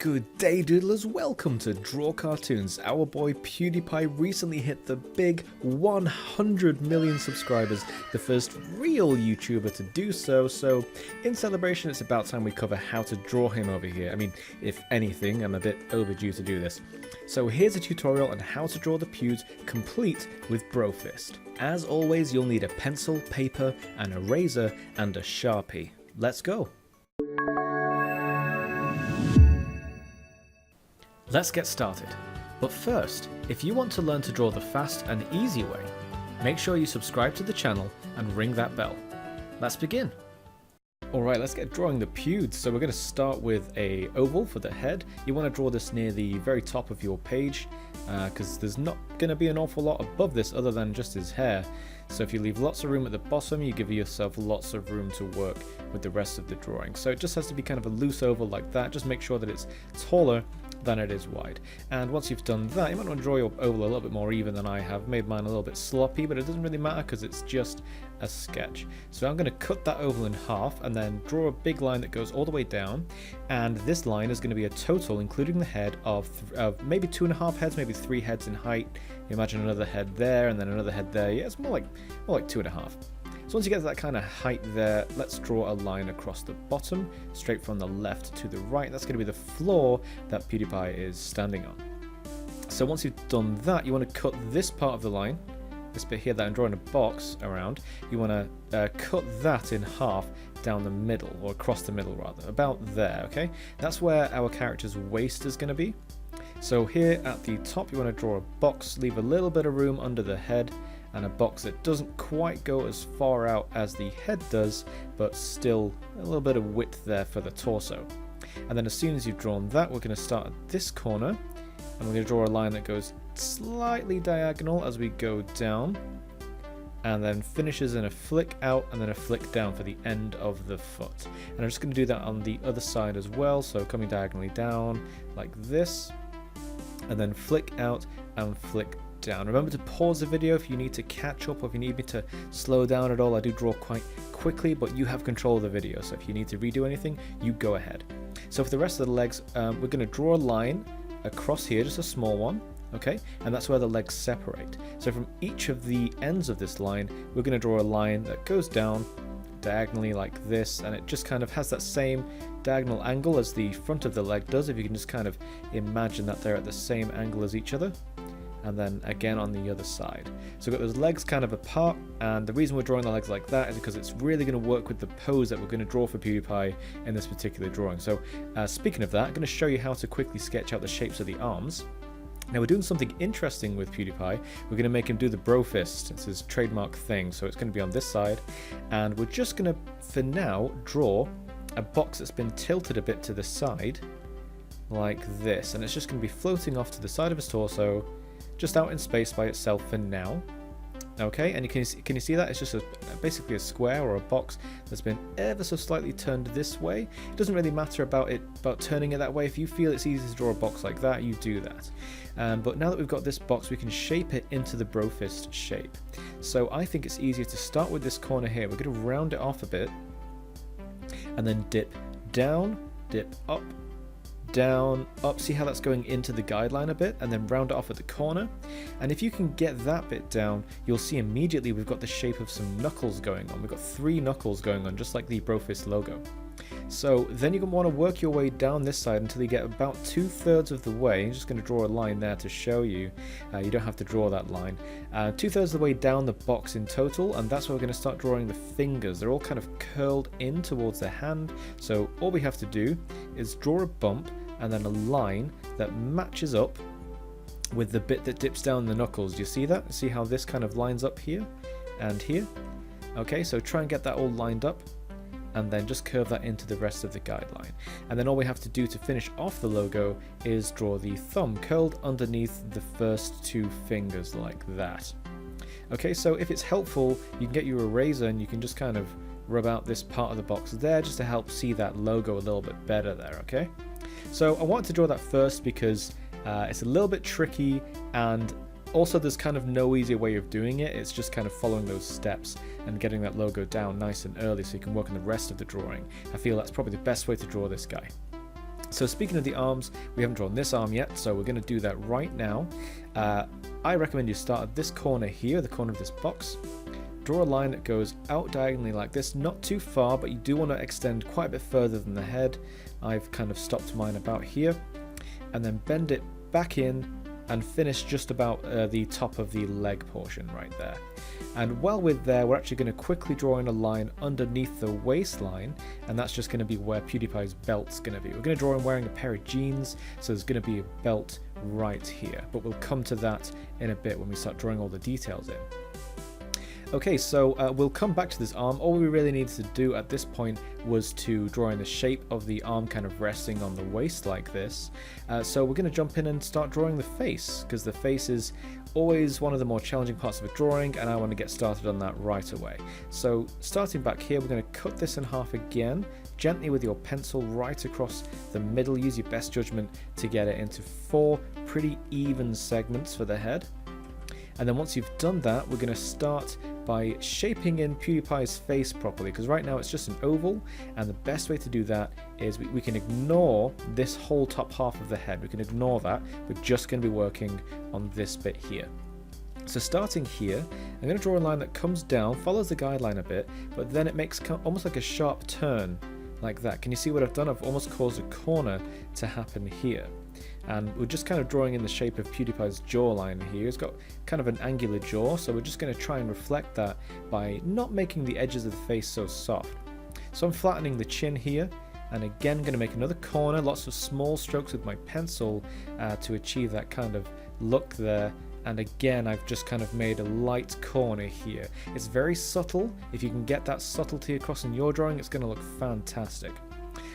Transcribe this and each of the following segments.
Good day, doodlers. Welcome to Draw Cartoons. Our boy PewDiePie recently hit the big 100 million subscribers, the first real YouTuber to do so. So in celebration, it's about time we cover how to draw him over here. I mean, if anything, I'm a bit overdue to do this. So here's a tutorial on how to draw the Pewds, complete with Brofist. As always, you'll need a pencil, paper, an eraser, and a Sharpie. Let's go. Let's get started. But first, if you want to learn to draw the fast and easy way, make sure you subscribe to the channel and ring that bell. Let's begin. Alright, let's get drawing the Pewds. So we're going to start with a oval for the head. You want to draw this near the very top of your page because there's not going to be an awful lot above this other than just his hair. So if you leave lots of room at the bottom, you give yourself lots of room to work with the rest of the drawing. So it just has to be kind of a loose oval like that. Just make sure that it's taller than it is wide. And once you've done that, you might want to draw your oval a little bit more even than I have. Made mine a little bit sloppy, but it doesn't really matter because it's just a sketch. So I'm going to cut that oval in half and then draw a big line that goes all the way down. And this line is going to be a total, including the head, of maybe 2.5 heads, maybe 3 heads in height. You imagine another head there and then another head there. Yeah, it's more like 2.5. So once you get to that kind of height there, let's draw a line across the bottom, straight from the left to the right. That's going to be the floor that PewDiePie is standing on. So once you've done that, you want to cut this part of the line, this bit here that I'm drawing a box around. You want to cut that in half down the middle, or across the middle rather, about there, okay? That's where our character's waist is going to be. So here at the top, you want to draw a box, leave a little bit of room under the head, and a box that doesn't quite go as far out as the head does, but still a little bit of width there for the torso. And then as soon as you've drawn that, we're going to start at this corner, and we're going to draw a line that goes slightly diagonal as we go down, and then finishes in a flick out and then a flick down for the end of the foot. And I'm just going to do that on the other side as well, so coming diagonally down like this, and then flick out and flick down. Remember to pause the video if you need to catch up or if you need me to slow down at all. I do draw quite quickly, but you have control of the video, so if you need to redo anything, you go ahead. So for the rest of the legs, we're going to draw a line across here, just a small one, okay, and that's where the legs separate. So from each of the ends of this line, we're going to draw a line that goes down diagonally like this, and it just kind of has that same diagonal angle as the front of the leg does, if you can just kind of imagine that they're at the same angle as each other. And then again on the other side. So we've got those legs kind of apart, and the reason we're drawing the legs like that is because it's really going to work with the pose that we're going to draw for PewDiePie in this particular drawing. So speaking of that, I'm going to show you how to quickly sketch out the shapes of the arms. Now we're doing something interesting with PewDiePie. We're going to make him do the Brofist. It's his trademark thing, so it's going to be on this side. And we're just going to, for now, draw a box that's been tilted a bit to the side, like this. And it's just going to be floating off to the side of his torso, just out in space by itself for now. Okay, and can you see that? It's just basically a square or a box that's been ever so slightly turned this way. It doesn't really matter about turning it that way. If you feel it's easy to draw a box like that, you do that. But now that we've got this box, we can shape it into the Brofist shape. So I think it's easier to start with this corner here. We're going to round it off a bit, and then dip down, dip up, down, up. See how that's going into the guideline a bit, and then round it off at the corner. And if you can get that bit down, you'll see immediately we've got the shape of some knuckles going on. We've got 3 knuckles going on, just like the Brofist logo. So then you're going to want to work your way down this side until you get about 2/3 of the way. I'm just going to draw a line there to show you. You don't have to draw that line. 2/3 of the way down the box in total, and that's where we're going to start drawing the fingers. They're all kind of curled in towards the hand. So all we have to do is draw a bump and then a line that matches up with the bit that dips down the knuckles. Do you see that? See how this kind of lines up here and here? Okay, so try and get that all lined up, and then just curve that into the rest of the guideline. And then all we have to do to finish off the logo is draw the thumb curled underneath the first 2 fingers like that. Okay, so if it's helpful, you can get your eraser and you can just kind of rub out this part of the box there just to help see that logo a little bit better there, okay? So I wanted to draw that first because it's a little bit tricky, and also there's kind of no easier way of doing it. It's just kind of following those steps and getting that logo down nice and early so you can work on the rest of the drawing. I feel that's probably the best way to draw this guy. So speaking of the arms, we haven't drawn this arm yet, so we're going to do that right now. I recommend you start at this corner here, the corner of this box. Draw a line that goes out diagonally like this, not too far, but you do want to extend quite a bit further than the head. I've kind of stopped mine about here. And then bend it back in and finish just about the top of the leg portion right there. And while we're there, we're actually going to quickly draw in a line underneath the waistline, and that's just going to be where PewDiePie's belt's going to be. We're going to draw him wearing a pair of jeans, so there's going to be a belt right here, but we'll come to that in a bit when we start drawing all the details in. Okay, so we'll come back to this arm. All we really needed to do at this point was to draw in the shape of the arm kind of resting on the waist like this. So we're going to jump in and start drawing the face, because the face is always one of the more challenging parts of a drawing, and I want to get started on that right away. So starting back here, we're going to cut this in half again, gently with your pencil right across the middle. Use your best judgment to get it into 4 pretty even segments for the head. And then once you've done that, we're going to start by shaping in PewDiePie's face properly, because right now it's just an oval, and the best way to do that is we can ignore this whole top half of the head. We can ignore that. We're just going to be working on this bit here. So starting here, I'm going to draw a line that comes down, follows the guideline a bit, but then it makes almost like a sharp turn like that. Can you see what I've done? I've almost caused a corner to happen here. And we're just kind of drawing in the shape of PewDiePie's jawline here. He's got kind of an angular jaw, so we're just going to try and reflect that by not making the edges of the face so soft. So I'm flattening the chin here, and again going to make another corner, lots of small strokes with my pencil to achieve that kind of look there. And again, I've just kind of made a light corner here. It's very subtle. If you can get that subtlety across in your drawing, it's going to look fantastic.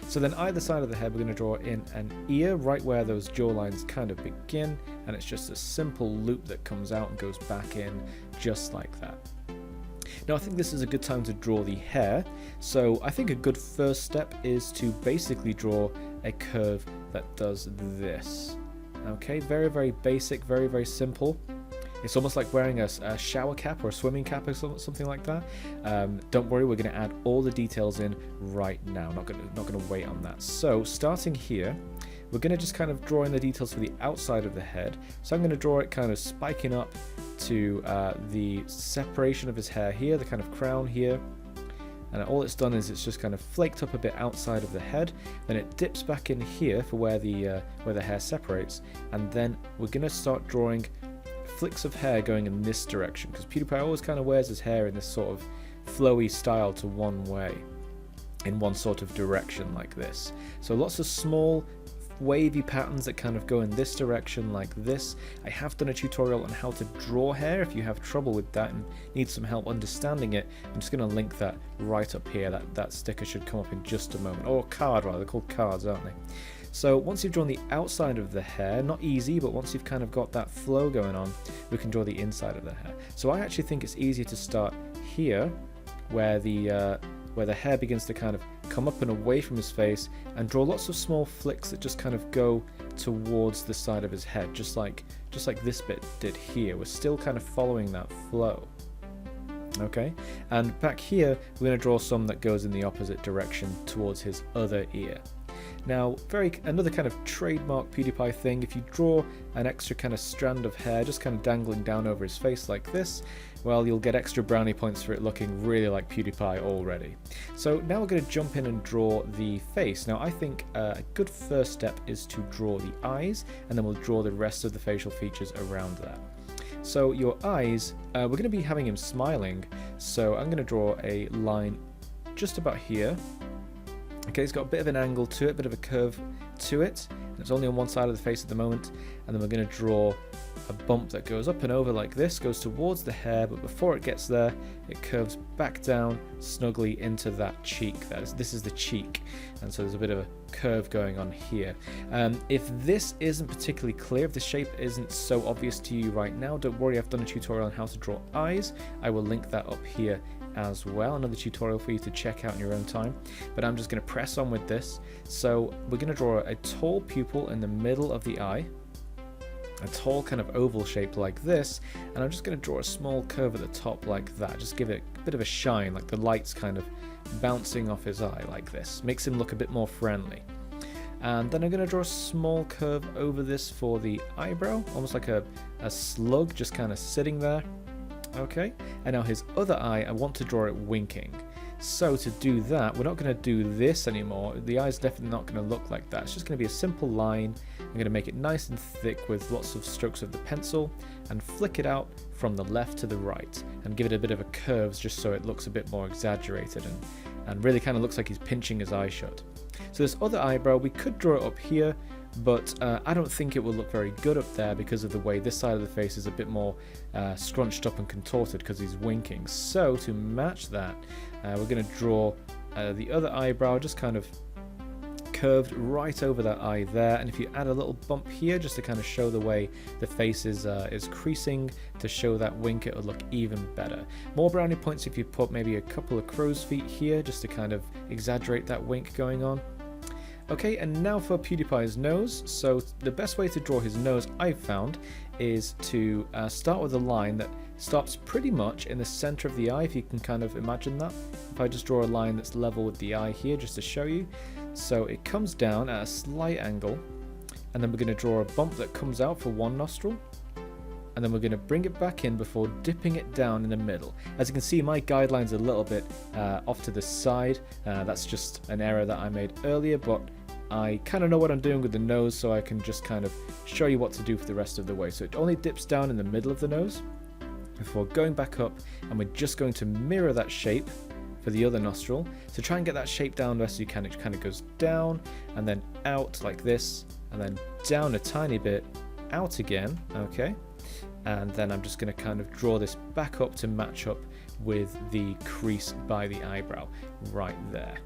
So then either side of the head, we're going to draw in an ear right where those jaw lines kind of begin, and it's just a simple loop that comes out and goes back in just like that. Now I think this is a good time to draw the hair, so I think a good first step is to basically draw a curve that does this. Okay, very, very basic, very, very simple. It's almost like wearing a shower cap or a swimming cap or something like that. Don't worry, we're going to add all the details in right now. Not going to wait on that. So starting here, we're going to just kind of draw in the details for the outside of the head. So I'm going to draw it kind of spiking up to the separation of his hair here, the kind of crown here. And all it's done is it's just kind of flaked up a bit outside of the head. Then it dips back in here for where the hair separates. And then we're going to start drawing flicks of hair going in this direction, because PewDiePie always kind of wears his hair in this sort of flowy style to one way, in one sort of direction like this. So lots of small wavy patterns that kind of go in this direction like this. I have done a tutorial on how to draw hair. If you have trouble with that and need some help understanding it, I'm just going to link that right up here. That sticker should come up in just a moment, or a card rather. They're called cards, aren't they? So once you've drawn the outside of the hair, not easy, but once you've kind of got that flow going on, we can draw the inside of the hair. So I actually think it's easier to start here, where the hair begins to kind of come up and away from his face, and draw lots of small flicks that just kind of go towards the side of his head, just like this bit did here. We're still kind of following that flow. Okay, and back here we're going to draw some that goes in the opposite direction towards his other ear. Now, another kind of trademark PewDiePie thing, if you draw an extra kind of strand of hair just kind of dangling down over his face like this, well, you'll get extra brownie points for it looking really like PewDiePie already. So now we're going to jump in and draw the face. Now I think a good first step is to draw the eyes, and then we'll draw the rest of the facial features around that. So your eyes, we're going to be having him smiling, so I'm going to draw a line just about here. Okay, it's got a bit of an angle to it, a bit of a curve to it. It's only on one side of the face at the moment, and then we're going to draw a bump that goes up and over like this, goes towards the hair, but before it gets there, it curves back down snugly into that cheek. This is the cheek, and so there's a bit of a curve going on here. If this isn't particularly clear, if the shape isn't so obvious to you right now, don't worry, I've done a tutorial on how to draw eyes. I will link that up here as well, another tutorial for you to check out in your own time, but I'm just going to press on with this. So we're going to draw a tall pupil in the middle of the eye, a tall kind of oval shape like this, and I'm just going to draw a small curve at the top like that, just give it a bit of a shine, like the light's kind of bouncing off his eye like this, makes him look a bit more friendly. And then I'm going to draw a small curve over this for the eyebrow, almost like a slug just kind of sitting there. Okay, and now his other eye, I want to draw it winking. So to do that, we're not going to do this anymore. The eye's definitely not going to look like that. It's just going to be a simple line. I'm going to make it nice and thick with lots of strokes of the pencil and flick it out from the left to the right and give it a bit of a curve just so it looks a bit more exaggerated and really kind of looks like he's pinching his eye shut. So this other eyebrow, we could draw it up here, but I don't think it will look very good up there because of the way this side of the face is a bit more scrunched up and contorted because he's winking. So to match that, we're going to draw the other eyebrow just kind of curved right over that eye there, and if you add a little bump here just to kind of show the way the face is creasing to show that wink, it will look even better. More brownie points if you put maybe a couple of crow's feet here just to kind of exaggerate that wink going on. Okay, and now for PewDiePie's nose. So the best way to draw his nose, I've found, is to start with a line that stops pretty much in the center of the eye, if you can kind of imagine that. If I just draw a line that's level with the eye here, just to show you. So it comes down at a slight angle, and then we're going to draw a bump that comes out for one nostril, and then we're going to bring it back in before dipping it down in the middle. As you can see, my guideline's a little bit off to the side. That's just an error that I made earlier, but I kind of know what I'm doing with the nose, so I can just kind of show you what to do for the rest of the way. So it only dips down in the middle of the nose before going back up, and we're just going to mirror that shape for the other nostril. So try and get that shape down the best as you can. It kind of goes down and then out like this, and then down a tiny bit, out again, okay? And then I'm just going to kind of draw this back up to match up with the crease by the eyebrow right there.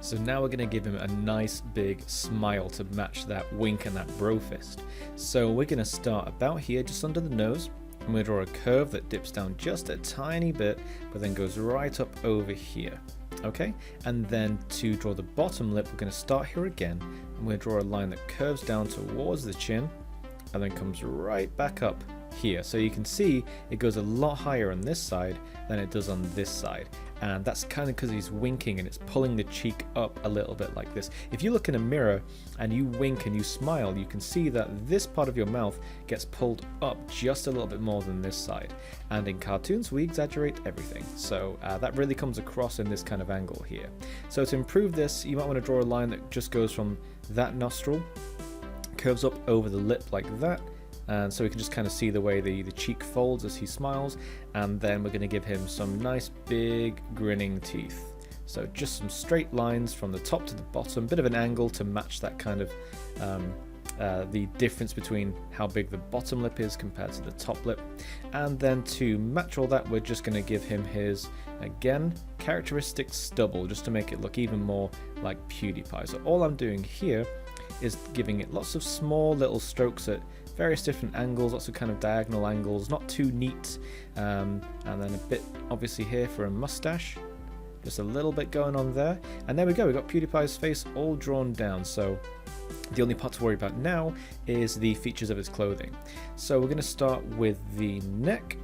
So now we're going to give him a nice big smile to match that wink and that bro fist. So we're going to start about here, just under the nose. I'm going to draw a curve that dips down just a tiny bit, but then goes right up over here. Okay, and then to draw the bottom lip, we're going to start here again. I'm going to draw a line that curves down towards the chin, and then comes right back up here. So you can see it goes a lot higher on this side than it does on this side, and that's kind of because he's winking and it's pulling the cheek up a little bit like this. If you look in a mirror and you wink and you smile, you can see that this part of your mouth gets pulled up just a little bit more than this side, and in cartoons we exaggerate everything, so that really comes across in this kind of angle here. So to improve this, you might want to draw a line that just goes from that nostril, curves up over the lip like that, and so we can just kind of see the way the cheek folds as he smiles, and then we're going to give him some nice big grinning teeth. So just some straight lines from the top to the bottom, bit of an angle to match that kind of the difference between how big the bottom lip is compared to the top lip. And then to match all that, we're just going to give him his, again, characteristic stubble, just to make it look even more like PewDiePie. So all I'm doing here is giving it lots of small little strokes at various different angles, lots of kind of diagonal angles, not too neat, and then a bit obviously here for a mustache, just a little bit going on there, and there we go, we've got PewDiePie's face all drawn down. So the only part to worry about now is the features of his clothing. So we're going to start with the neck,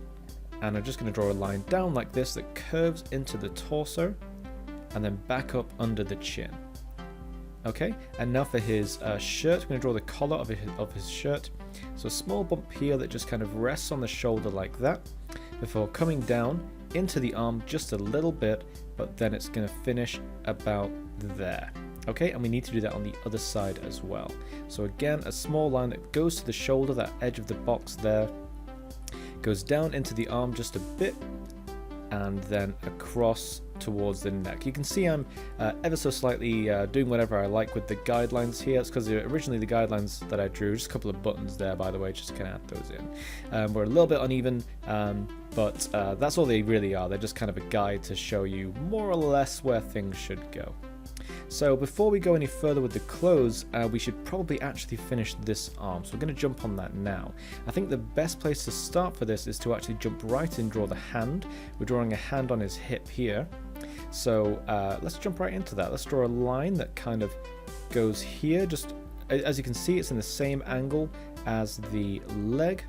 and I'm just going to draw a line down like this that curves into the torso and then back up under the chin. Okay, and now for his shirt, we're going to draw the collar of his shirt. So a small bump here that just kind of rests on the shoulder like that, before coming down into the arm just a little bit, but then it's going to finish about there. Okay, and we need to do that on the other side as well. So again, a small line that goes to the shoulder, that edge of the box there, goes down into the arm just a bit, and then across towards the neck. You can see I'm ever so slightly doing whatever I like with the guidelines here. It's because originally the guidelines that I drew, just a couple of buttons there by the way, just to kind of add those in, were a little bit uneven, but that's all they really are. They're just kind of a guide to show you more or less where things should go. So before we go any further with the clothes, we should probably actually finish this arm. So we're going to jump on that now. I think the best place to start for this is to actually jump right in, draw the hand. We're drawing a hand on his hip here. So let's jump right into that. Let's draw a line that kind of goes here. Just as you can see, it's in the same angle as the leg,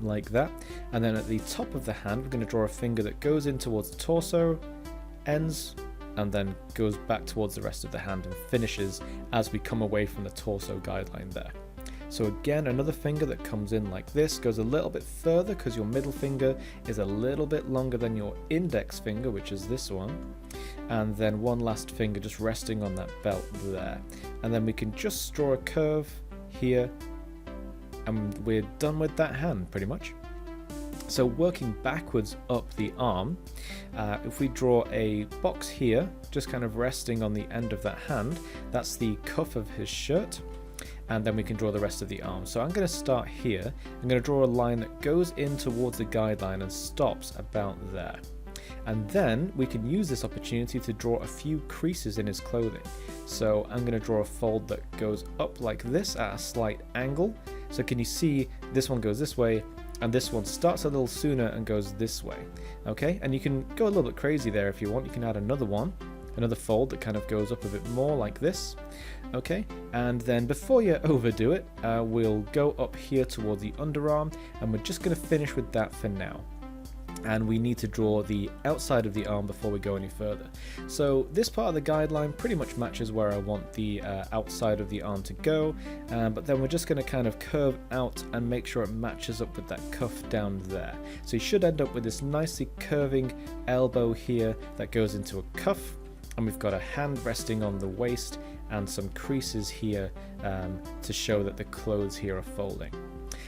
like that. And then at the top of the hand, we're going to draw a finger that goes in towards the torso, ends and then goes back towards the rest of the hand and finishes as we come away from the torso guideline there. So again, another finger that comes in like this, goes a little bit further because your middle finger is a little bit longer than your index finger, which is this one. And then one last finger just resting on that belt there. And then we can just draw a curve here, and we're done with that hand pretty much. So working backwards up the arm, if we draw a box here, just kind of resting on the end of that hand, that's the cuff of his shirt. And then we can draw the rest of the arm. So I'm going to start here. I'm going to draw a line that goes in towards the guideline and stops about there. And then we can use this opportunity to draw a few creases in his clothing. So I'm going to draw a fold that goes up like this at a slight angle. So can you see this one goes this way, and this one starts a little sooner and goes this way. Okay, and you can go a little bit crazy there if you want. You can add another one, another fold that kind of goes up a bit more like this. Okay, and then before you overdo it, we'll go up here towards the underarm, and we're just going to finish with that for now. And we need to draw the outside of the arm before we go any further. So this part of the guideline pretty much matches where I want the outside of the arm to go, but then we're just going to kind of curve out and make sure it matches up with that cuff down there. So you should end up with this nicely curving elbow here that goes into a cuff, and we've got a hand resting on the waist and some creases here to show that the clothes here are folding.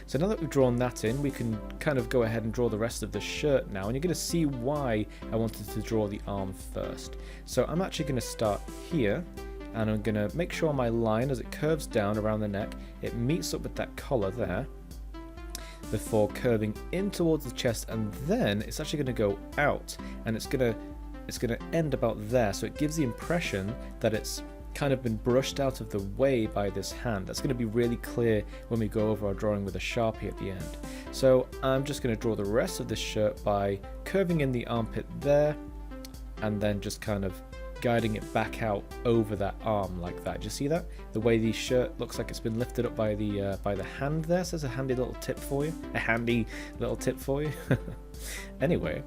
So now that we've drawn that in, we can kind of go ahead and draw the rest of the shirt now, and you're going to see why I wanted to draw the arm first. So I'm actually going to start here, and I'm going to make sure my line, as it curves down around the neck, it meets up with that collar there, before curving in towards the chest, and then it's actually going to go out, and it's going to end about there, so it gives the impression that it's kind of been brushed out of the way by this hand. That's going to be really clear when we go over our drawing with a Sharpie at the end. So I'm just going to draw the rest of this shirt by curving in the armpit there, and then just kind of guiding it back out over that arm like that. Do you see that? The way the shirt looks like it's been lifted up by the hand there. So there's a handy little tip for you. Anyway,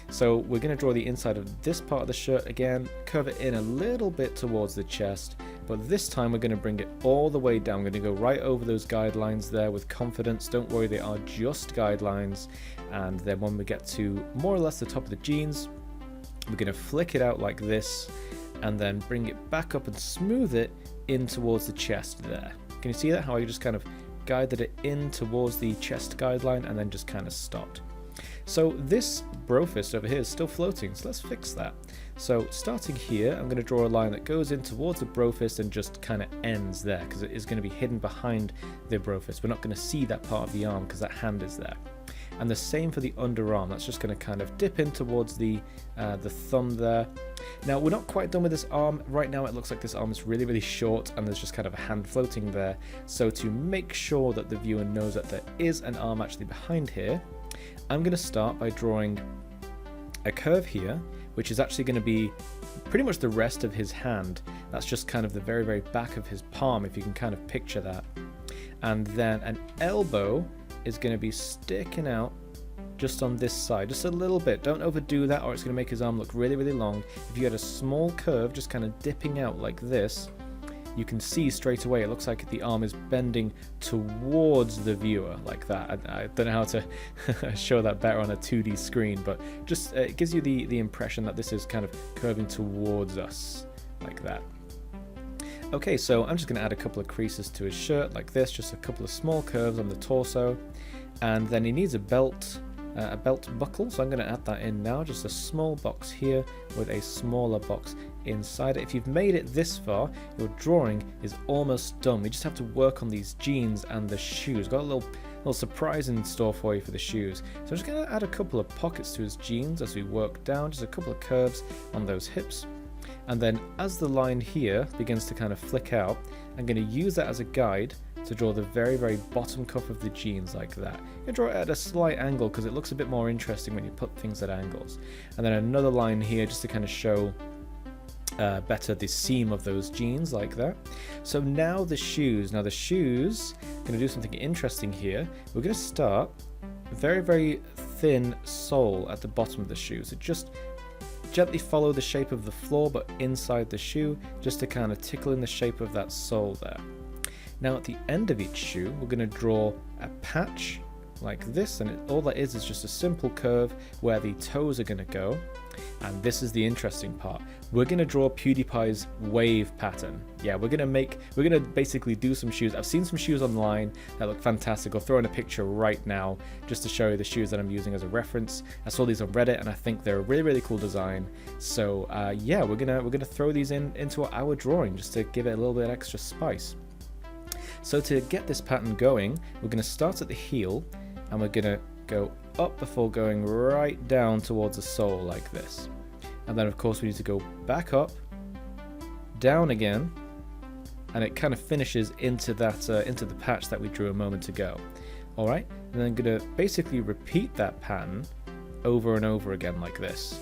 so we're going to draw the inside of this part of the shirt again, curve it in a little bit towards the chest, but this time we're going to bring it all the way down. We're going to go right over those guidelines there with confidence. Don't worry, they are just guidelines. And then when we get to more or less the top of the jeans, we're going to flick it out like this, and then bring it back up and smooth it in towards the chest there. Can you see that? How I just kind of guided it in towards the chest guideline and then just kind of stopped. So this brofist over here is still floating, so let's fix that. So starting here, I'm going to draw a line that goes in towards the brofist and just kind of ends there, because it is going to be hidden behind the brofist. We're not going to see that part of the arm because that hand is there. And the same for the underarm. That's just going to kind of dip in towards the thumb there. Now we're not quite done with this arm. Right now it looks like this arm is really, really short, and there's just kind of a hand floating there. So to make sure that the viewer knows that there is an arm actually behind here, I'm going to start by drawing a curve here, which is actually going to be pretty much the rest of his hand. That's just kind of the very, very back of his palm, if you can kind of picture that. And then an elbow is going to be sticking out just on this side, just a little bit. Don't overdo that, or it's going to make his arm look really, really long. If you had a small curve just kind of dipping out like this, you can see straight away it looks like the arm is bending towards the viewer like that. I don't know how to show that better on a 2D screen, but just it gives you the impression that this is kind of curving towards us like that. Okay, so I'm just going to add a couple of creases to his shirt like this, just a couple of small curves on the torso, and then he needs a belt buckle, so I'm going to add that in now, just a small box here with a smaller box inside it. If you've made it this far, your drawing is almost done. We just have to work on these jeans and the shoes. Got a little surprise in store for you for the shoes. So I'm just going to add a couple of pockets to his jeans as we work down, just a couple of curves on those hips. And then as the line here begins to kind of flick out, I'm going to use that as a guide to draw the very, very bottom cuff of the jeans like that. You draw it at a slight angle because it looks a bit more interesting when you put things at angles. And then another line here just to kind of show better the seam of those jeans like that. So now the shoes. Now the shoes, I'm going to do something interesting here. We're going to start very, very thin sole at the bottom of the shoe. So just gently follow the shape of the floor but inside the shoe, just to kind of tickle in the shape of that sole there. Now at the end of each shoe, we're going to draw a patch like this, and all that is just a simple curve where the toes are going to go. And this is the interesting part. We're going to draw PewDiePie's wave pattern. Yeah, we're going to basically do some shoes. I've seen some shoes online that look fantastic. I'll throw in a picture right now just to show you the shoes that I'm using as a reference. I saw these on Reddit and I think they're a really, really cool design. So yeah, we're gonna throw these into our drawing just to give it a little bit extra spice. So to get this pattern going, we're going to start at the heel and we're going to go up before going right down towards the sole like this. And then of course we need to go back up, down again, and it kind of finishes into that into the patch that we drew a moment ago. Alright, and then I'm going to basically repeat that pattern over and over again like this.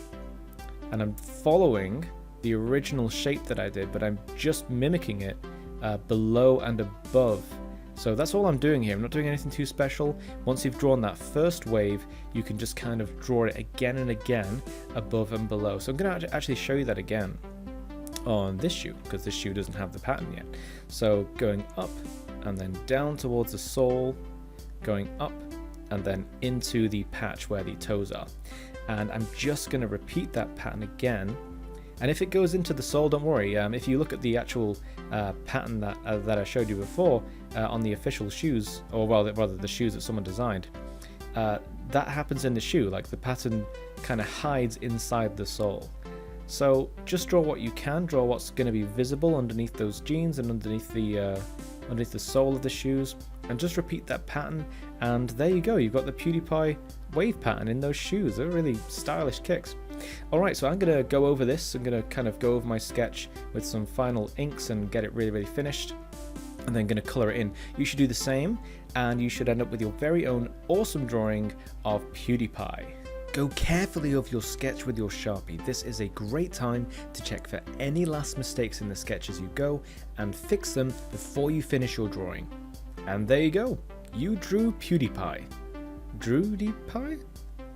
And I'm following the original shape that I did, but I'm just mimicking it below and above. So that's all I'm doing here. I'm not doing anything too special. Once you've drawn that first wave, you can just kind of draw it again and again above and below. So I'm going to actually show you that again on this shoe, because this shoe doesn't have the pattern yet. So going up and then down towards the sole, going up and then into the patch where the toes are. And I'm just going to repeat that pattern again. And if it goes into the sole, don't worry. If you look at the actual pattern that I showed you before on the official shoes, or rather the shoes that someone designed, that happens in the shoe. Like the pattern kind of hides inside the sole. So just draw what you can. Draw what's going to be visible underneath those jeans and underneath the sole of the shoes, and just repeat that pattern. And there you go. You've got the PewDiePie wave pattern in those shoes. They're really stylish kicks. Alright, so I'm going to go over this. I'm going to kind of go over my sketch with some final inks and get it really, really finished. And then going to colour it in. You should do the same, and you should end up with your very own awesome drawing of PewDiePie. Go carefully over your sketch with your Sharpie. This is a great time to check for any last mistakes in the sketch as you go, and fix them before you finish your drawing. And there you go. You drew PewDiePie. Drew-DiePie?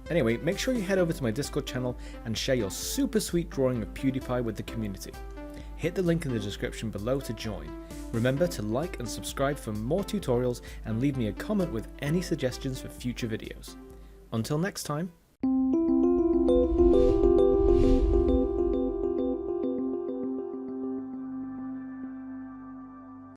Anyway, make sure you head over to my Discord channel and share your super sweet drawing of PewDiePie with the community. Hit the link in the description below to join. Remember to like and subscribe for more tutorials, and leave me a comment with any suggestions for future videos. Until next time.